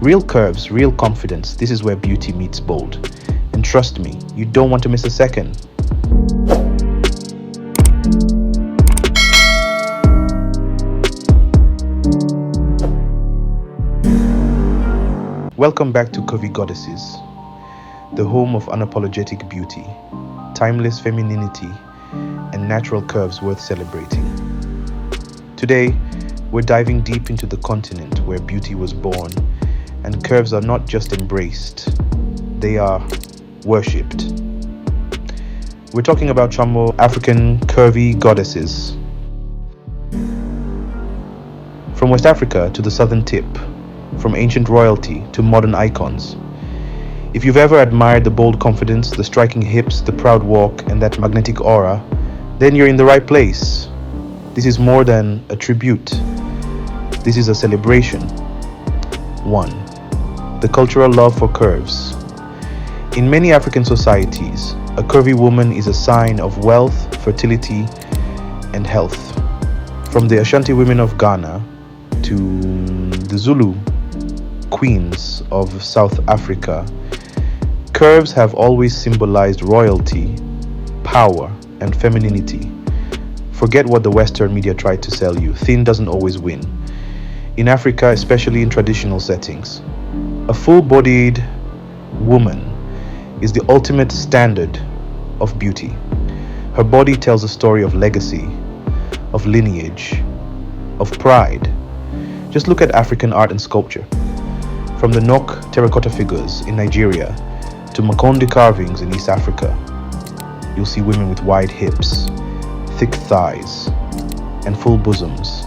Real curves, real confidence. This is where beauty meets bold. And trust me, you don't want to miss a second. Welcome back to CurvyGoddesses, the home of unapologetic beauty, timeless femininity, and natural curves worth celebrating. Today, we're diving deep into the continent where beauty was born, and curves are not just embraced, they are worshipped. We're talking about Chamo African curvy goddesses. From West Africa to the southern tip, from ancient royalty to modern icons. If you've ever admired the bold confidence, the striking hips, the proud walk, and that magnetic aura, then you're in the right place. This is more than a tribute. This is a celebration. 1. The cultural love for curves. In many African societies, a curvy woman is a sign of wealth, fertility, and health. From the Ashanti women of Ghana to the Zulu queens of South Africa, curves have always symbolized royalty, power, and femininity. Forget what the Western media tried to sell you. Thin doesn't always win. In Africa, especially in traditional settings, a full-bodied woman is the ultimate standard of beauty. Her body tells a story of legacy, of lineage, of pride. Just look at African art and sculpture. From the Nok terracotta figures in Nigeria to Makonde carvings in East Africa, you'll see women with wide hips, thick thighs, and full bosoms,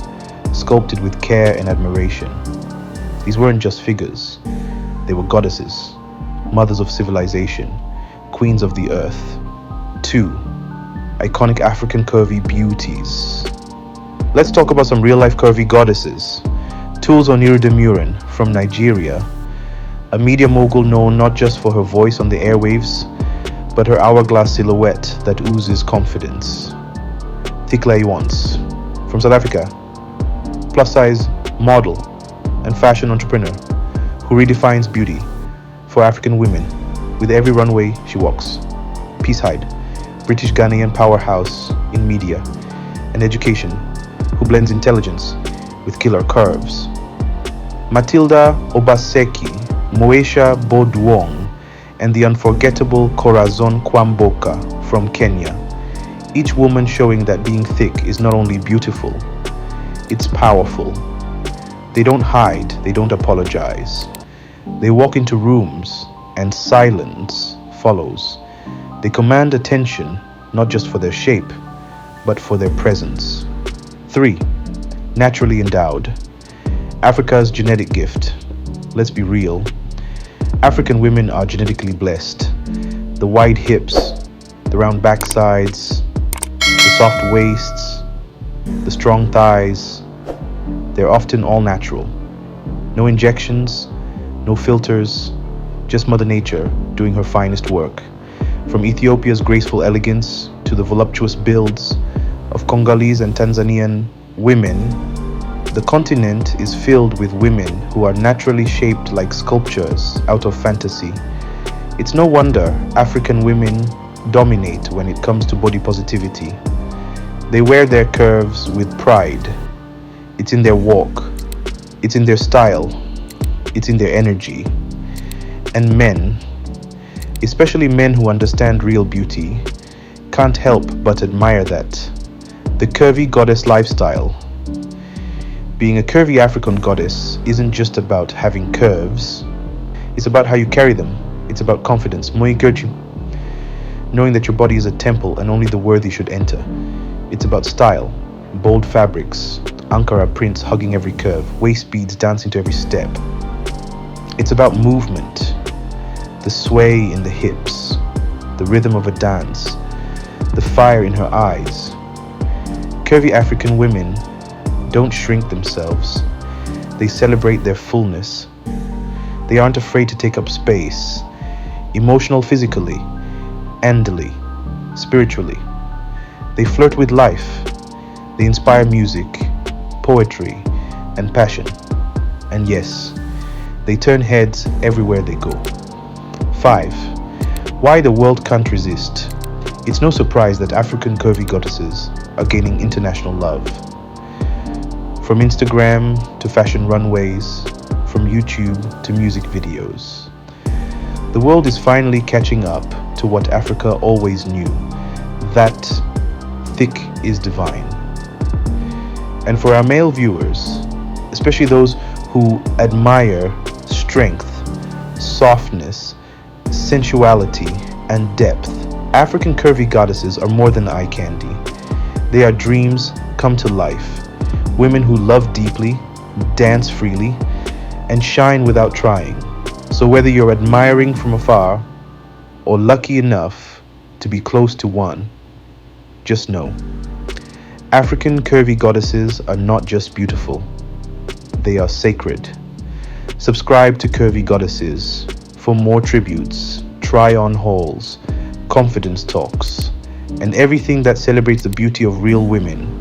sculpted with care and admiration. These weren't just figures, they were goddesses, mothers of civilization, queens of the earth. 2. Iconic African curvy beauties. Let's talk about some real-life curvy goddesses. Tools Onirudemuren from Nigeria, a media mogul known not just for her voice on the airwaves, but her hourglass silhouette that oozes confidence. Thikla Iwans from South Africa, plus-size model and fashion entrepreneur who redefines beauty for African women with every runway she walks. Peace Hyde, British Ghanaian powerhouse in media and education who blends intelligence with killer curves. Matilda Obaseki, Moesha Bodwong, and the unforgettable Corazon Kwamboka from Kenya. Each woman showing that being thick is not only beautiful, it's powerful. They don't hide, they don't apologize. They walk into rooms and silence follows. They command attention not just for their shape, but for their presence. 3. Naturally endowed. Africa's genetic gift. Let's be real. African women are genetically blessed. The wide hips, the round backsides, the soft waists, the strong thighs, they're often all natural. No injections, no filters, just Mother Nature doing her finest work. From Ethiopia's graceful elegance to the voluptuous builds of Congolese and Tanzanian women, the continent is filled with women who are naturally shaped like sculptures out of fantasy. It's no wonder African women dominate when it comes to body positivity. They wear their curves with pride. It's in their walk, it's in their style, it's in their energy. And men, especially men who understand real beauty, can't help but admire that. The curvy goddess lifestyle. Being a curvy African goddess isn't just about having curves, it's about how you carry them. It's about confidence, moigerju, knowing that your body is a temple and only the worthy should enter. It's about style, bold fabrics, Ankara prints hugging every curve, waist beads dancing to every step. It's about movement, the sway in the hips, the rhythm of a dance, the fire in her eyes. Curvy African women don't shrink themselves. They celebrate their fullness. They aren't afraid to take up space, emotional, physically, endily, spiritually. They flirt with life. They inspire music, poetry, and passion. And yes, they turn heads everywhere they go. 5. Why the world can't resist. It's no surprise that African curvy goddesses are gaining international love. From Instagram to fashion runways, from YouTube to music videos. The world is finally catching up to what Africa always knew, that thick is divine. And for our male viewers, especially those who admire strength, softness, sensuality, and depth, African curvy goddesses are more than eye candy. They are dreams come to life. Women who love deeply, dance freely, and shine without trying. So whether you're admiring from afar or lucky enough to be close to one, just know, African curvy goddesses are not just beautiful, they are sacred. Subscribe to Curvy Goddesses for more tributes, try-on hauls, confidence talks, and everything that celebrates the beauty of real women,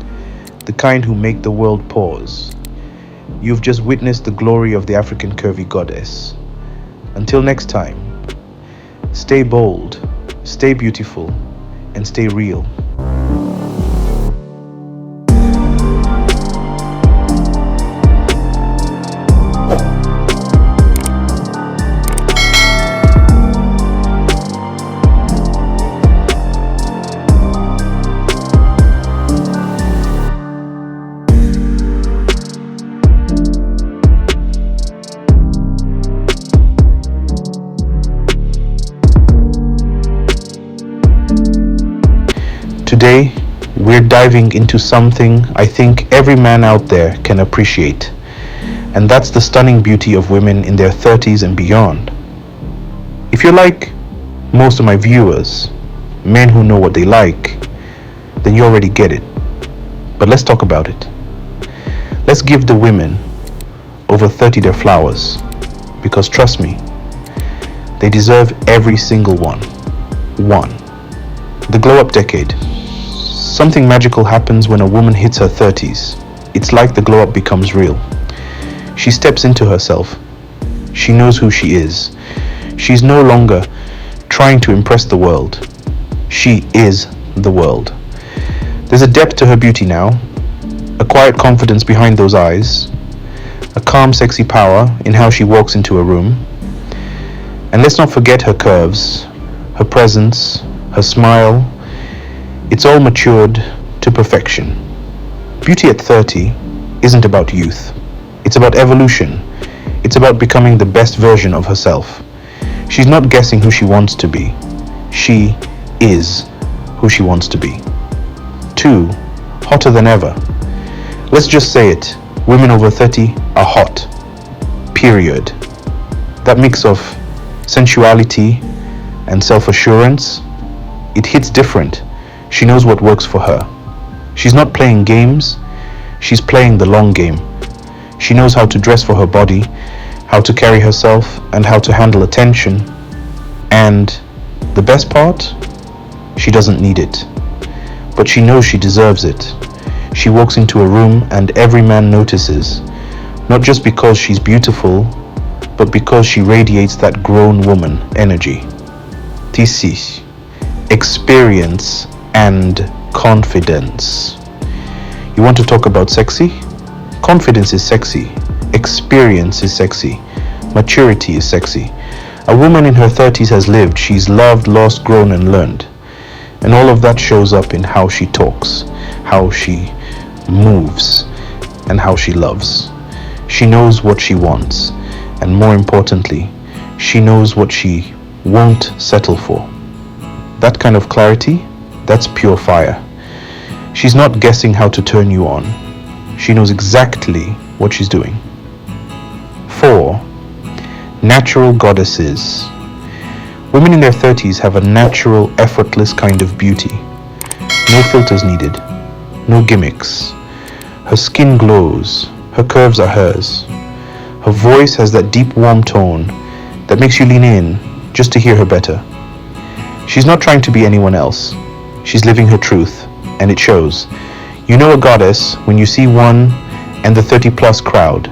the kind who make the world pause. You've just witnessed the glory of the African curvy goddess. Until next time, stay bold, stay beautiful, and stay real. Today, we're diving into something I think every man out there can appreciate, and that's the stunning beauty of women in their 30s and beyond. If you're like most of my viewers, men who know what they like, then you already get it. But let's talk about it. Let's give the women over 30 their flowers, because trust me, they deserve every single one. 1. The glow-up decade. Something magical happens when a woman hits her 30s. It's like the glow-up becomes real. She steps into herself. She knows who she is. She's no longer trying to impress the world. She is the world. There's a depth to her beauty now, a quiet confidence behind those eyes, a calm, sexy power in how she walks into a room. And let's not forget her curves, her presence, her smile. It's all matured to perfection. Beauty at 30 isn't about youth. It's about evolution. It's about becoming the best version of herself. She's not guessing who she wants to be. She is who she wants to be. 2. Hotter than ever. Let's just say it. Women over 30 are hot. Period. That mix of sensuality and self-assurance, it hits different. She knows what works for her. She's not playing games, she's playing the long game. She knows how to dress for her body, how to carry herself, and how to handle attention. And the best part? She doesn't need it. But she knows she deserves it. She walks into a room and every man notices, not just because she's beautiful, but because she radiates that grown woman energy. TC. Experience and confidence. You want to talk about sexy? Confidence is sexy. Experience is sexy. Maturity is sexy. A woman in her 30s has lived. She's loved, lost, grown, and learned. And all of that shows up in how she talks, how she moves, and how she loves. She knows what she wants. And more importantly, she knows what she won't settle for. That kind of clarity, that's pure fire. She's not guessing how to turn you on. She knows exactly what she's doing. 4. Natural goddesses. Women in their 30s have a natural, effortless kind of beauty. No filters needed. No gimmicks. Her skin glows. Her curves are hers. Her voice has that deep, warm tone that makes you lean in just to hear her better. She's not trying to be anyone else. She's living her truth, and it shows. You know a goddess when you see one and the 30-plus crowd.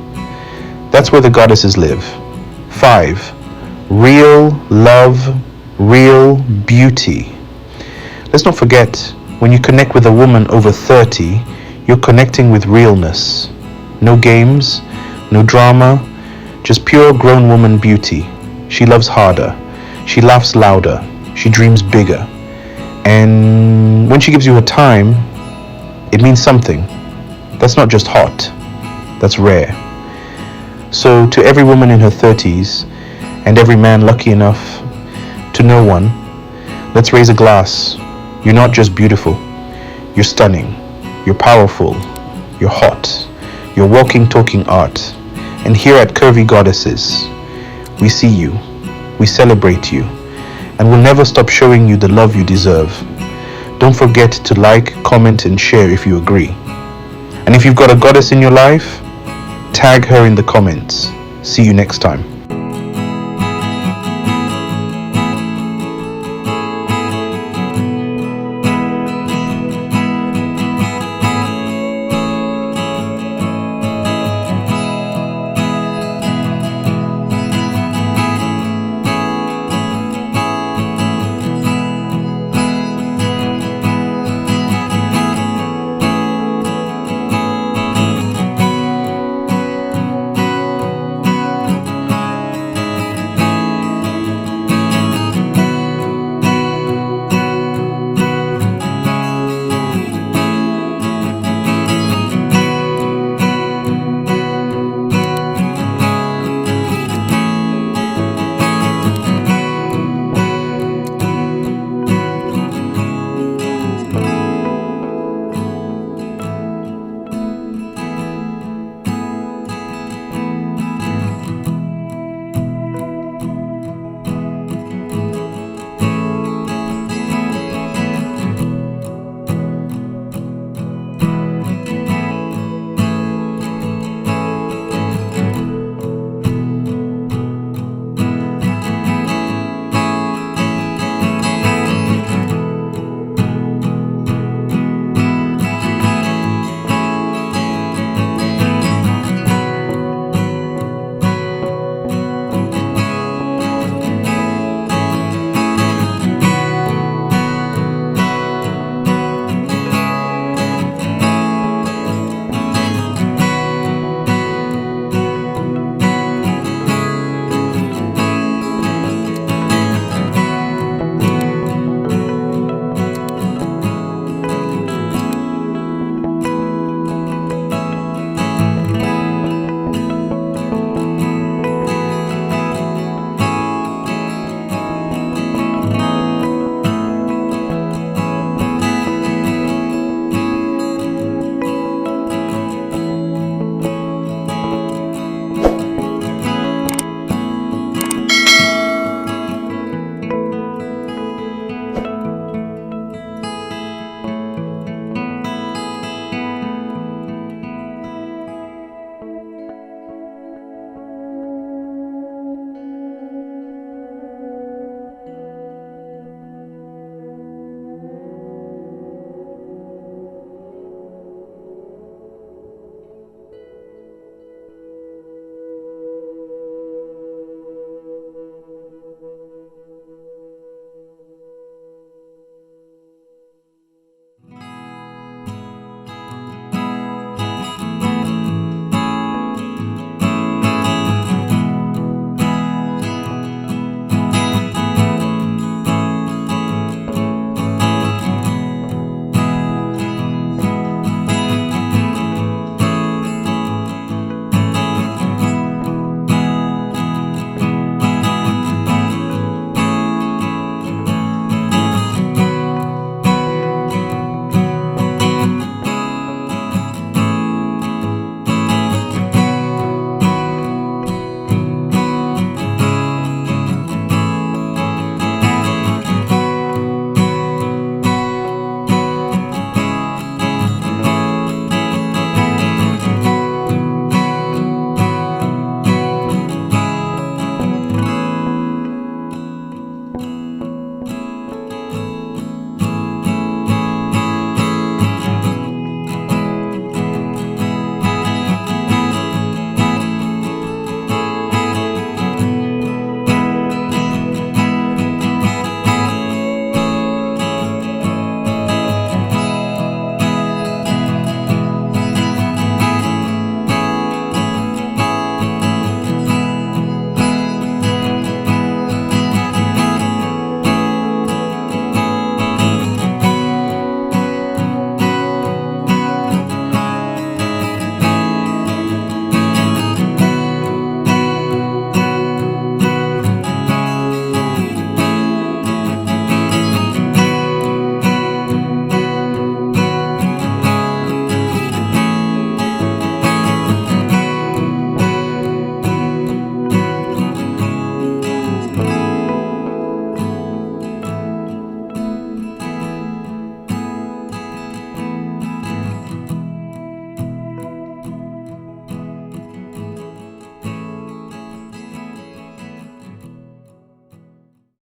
That's where the goddesses live. 5. Real love, real beauty. Let's not forget, when you connect with a woman over 30, you're connecting with realness. No games, no drama, just pure grown woman beauty. She loves harder. She laughs louder. She dreams bigger. And when she gives you her time, it means something. That's not just hot. That's rare. So to every woman in her 30s, and every man lucky enough to know one, let's raise a glass. You're not just beautiful. You're stunning. You're powerful. You're hot. You're walking, talking art. And here at Curvy Goddesses, we see you. We celebrate you. And we'll never stop showing you the love you deserve. Don't forget to like, comment, and share if you agree. And if you've got a goddess in your life, tag her in the comments. See you next time.